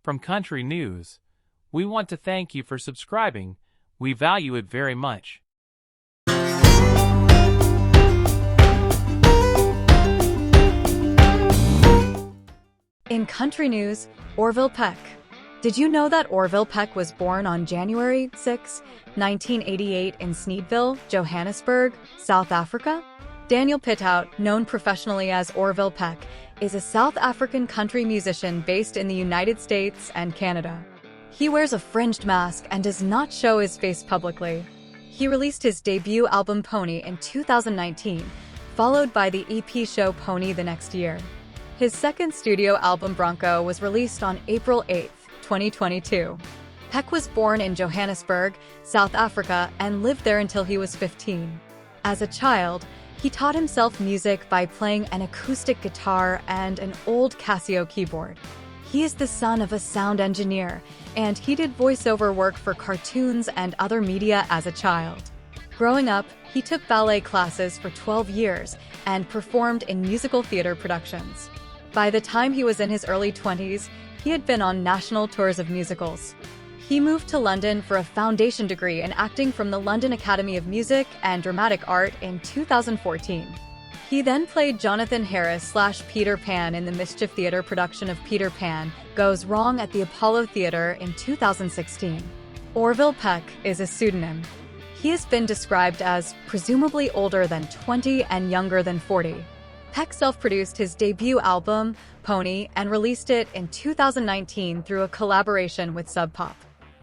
from Country News. We want to thank you for subscribing. We value it very much. In Country News, Orville Peck. Did you know that Orville Peck was born on January 6, 1988 in Sneedville, Johannesburg, South Africa? Daniel Pithout, known professionally as Orville Peck, is a South African country musician based in the United States and Canada. He wears a fringed mask and does not show his face publicly. He released his debut album Pony in 2019, followed by the EP show Pony the next year. His second studio album Bronco was released on April 8, 2022. Peck was born in Johannesburg, South Africa, and lived there until he was 15. As a child, he taught himself music by playing an acoustic guitar and an old Casio keyboard. He is the son of a sound engineer, and he did voiceover work for cartoons and other media as a child. Growing up, he took ballet classes for 12 years and performed in musical theater productions. By the time he was in his early 20s, he had been on national tours of musicals. He moved to London for a foundation degree in acting from the London Academy of Music and Dramatic Art in 2014. He then played Jonathan Harris/Peter Pan in the Mischief Theatre production of Peter Pan Goes Wrong at the Apollo Theatre in 2016. Orville Peck is a pseudonym. He has been described as presumably older than 20 and younger than 40. Peck self-produced his debut album, Pony, and released it in 2019 through a collaboration with Sub Pop.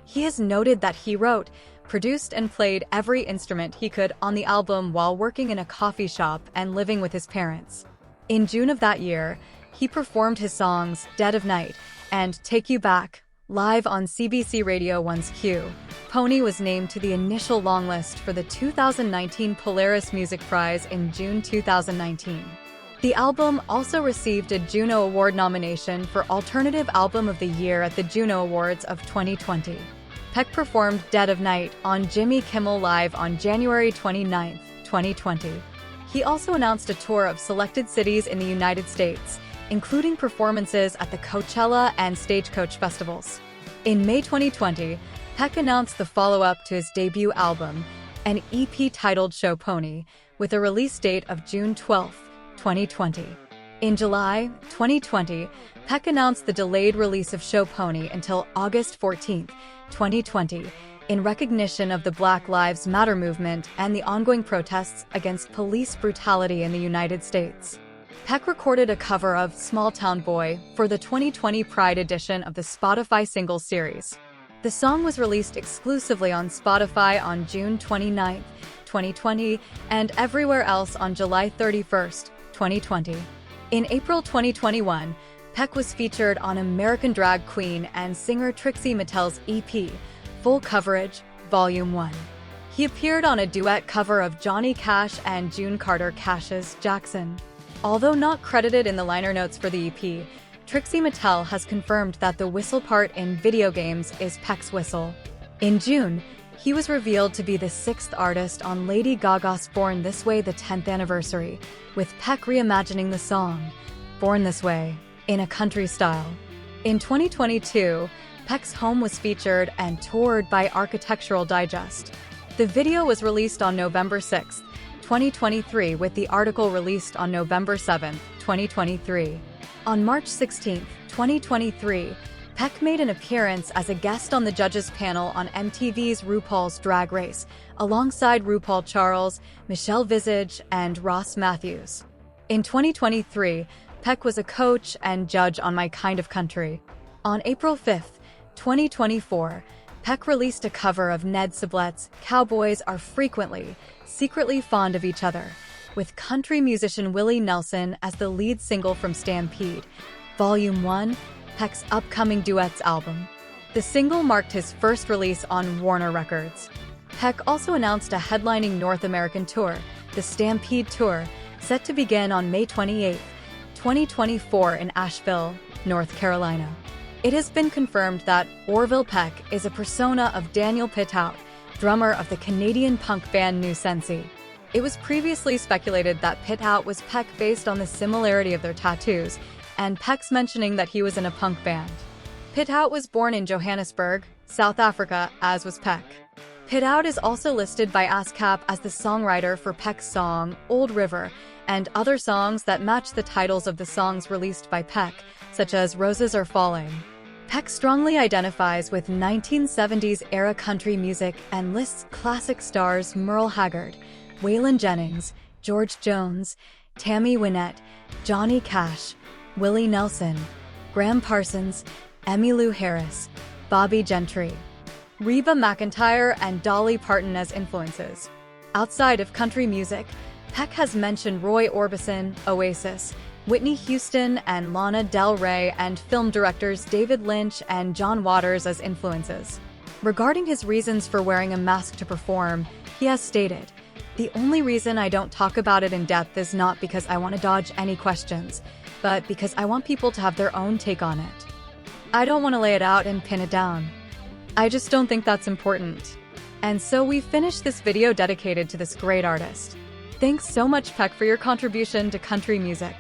He has noted that he wrote, produced, and played every instrument he could on the album while working in a coffee shop and living with his parents. In June of that year, he performed his songs Dead of Night and Take You Back live on CBC Radio 1's Q. Pony was named to the initial longlist for the 2019 Polaris Music Prize in June 2019. The album also received a Juno Award nomination for Alternative Album of the Year at the Juno Awards of 2020. Peck performed Dead of Night on Jimmy Kimmel Live on January 29, 2020. He also announced a tour of selected cities in the United States, including performances at the Coachella and Stagecoach festivals. In May 2020, Peck announced the follow-up to his debut album, an EP titled Show Pony, with a release date of June 12, 2020. In July 2020, Peck announced the delayed release of Show Pony until August 14, 2020, in recognition of the Black Lives Matter movement and the ongoing protests against police brutality in the United States. Peck recorded a cover of Small Town Boy for the 2020 Pride edition of the Spotify Singles series. The song was released exclusively on Spotify on June 29, 2020, and everywhere else on July 31, 2020. In April 2021, Peck was featured on American drag queen and singer Trixie Mattel's EP, Full Coverage, Volume 1. He appeared on a duet cover of Johnny Cash and June Carter Cash's Jackson. Although not credited in the liner notes for the EP, Trixie Mattel has confirmed that the whistle part in video games is Peck's whistle. In June, he was revealed to be the 6th artist on Lady Gaga's Born This Way the 10th anniversary, with Peck reimagining the song, Born This Way, in a country style. In 2022, Peck's home was featured and toured by Architectural Digest. The video was released on November 6, 2023, with the article released on November 7, 2023. On March 16, 2023, Peck made an appearance as a guest on the judges panel on MTV's RuPaul's Drag Race, alongside RuPaul Charles, Michelle Visage, and Ross Matthews. In 2023, Peck was a coach and judge on My Kind of Country. On April 5, 2024, Peck released a cover of Ned Sublet's Cowboys Are Frequently, Secretly Fond of Each Other, with country musician Willie Nelson as the lead single from Stampede, Volume 1, Peck's upcoming duets album. The single marked his first release on Warner Records. Peck also announced a headlining North American tour, the Stampede Tour, set to begin on May 28, 2024 in Asheville, North Carolina. It has been confirmed that Orville Peck is a persona of Daniel Pithout, drummer of the Canadian punk band New Sensi. It was previously speculated that Pithout was Peck based on the similarity of their tattoos, and Peck's mentioning that he was in a punk band. Pithout was born in Johannesburg, South Africa, as was Peck. Pithout is also listed by ASCAP as the songwriter for Peck's song, Old River, and other songs that match the titles of the songs released by Peck, such as Roses Are Falling. Peck strongly identifies with 1970s-era country music and lists classic stars Merle Haggard, Waylon Jennings, George Jones, Tammy Wynette, Johnny Cash, Willie Nelson, Graham Parsons, Emmylou Harris, Bobby Gentry, Reba McEntire, and Dolly Parton as influences. Outside of country music, Peck has mentioned Roy Orbison, Oasis, Whitney Houston, and Lana Del Rey, and film directors David Lynch and John Waters as influences. Regarding his reasons for wearing a mask to perform, he has stated, "The only reason I don't talk about it in depth is not because I want to dodge any questions, but because I want people to have their own take on it. I don't want to lay it out and pin it down. I just don't think that's important." And so we finished this video dedicated to this great artist. Thanks so much, Peck, for your contribution to country music.